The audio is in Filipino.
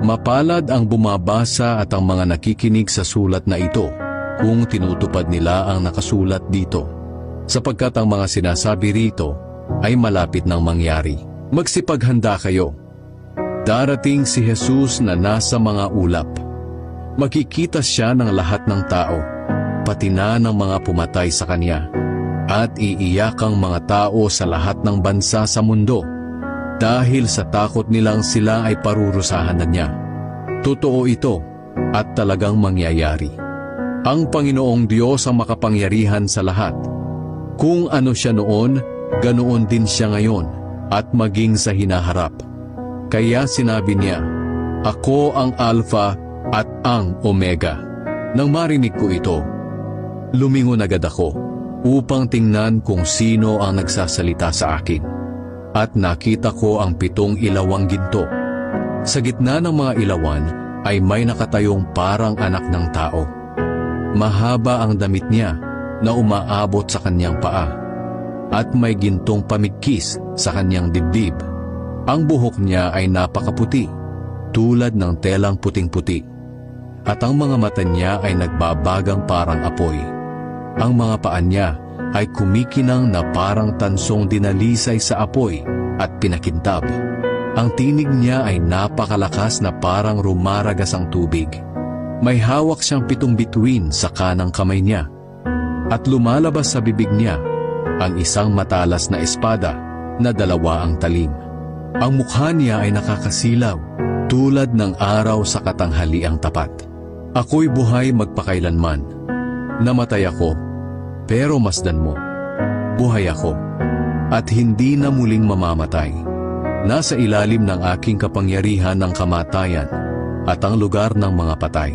Mapalad ang bumabasa at ang mga nakikinig sa sulat na ito kung tinutupad nila ang nakasulat dito, sapagkat ang mga sinasabi rito ay malapit nang mangyari. Magsipaghanda kayo. Darating si Jesus na nasa mga ulap. Makikita siya ng lahat ng tao, pati na ng mga pumatay sa kanya, at iiyak ang mga tao sa lahat ng bansa sa mundo, dahil sa takot nilang sila ay parurusahan na niya. Totoo ito, at talagang mangyayari. Ang Panginoong Diyos ang makapangyarihan sa lahat. Kung ano siya noon, ganoon din siya ngayon, at maging sa hinaharap. Kaya sinabi niya, "Ako ang Alpha at ang Omega." Nang marinig ko ito, lumingon agad ako upang tingnan kung sino ang nagsasalita sa akin. At nakita ko ang 7 ilawang ginto. Sa gitna ng mga ilawan ay may nakatayong parang anak ng tao. Mahaba ang damit niya na umaabot sa kanyang paa, at may gintong pamigkis sa kanyang dibdib. Ang buhok niya ay napakaputi, tulad ng telang puting-puti, at ang mga mata niya ay nagbabagang parang apoy. Ang mga paa niya ay kumikinang na parang tansong dinalisay sa apoy at pinakintab. Ang tinig niya ay napakalakas na parang rumaragas ang tubig. May hawak siyang 7 bituin sa kanang kamay niya, at lumalabas sa bibig niya ang isang matalas na espada na 2 ang talim. Ang mukha niya ay nakakasilaw, tulad ng araw sa katanghaliang tapat. Ako'y buhay magpakailanman. Namatay ako, pero masdan mo, buhay ako, at hindi na muling mamamatay. Nasa ilalim ng aking kapangyarihan ng kamatayan at ang lugar ng mga patay.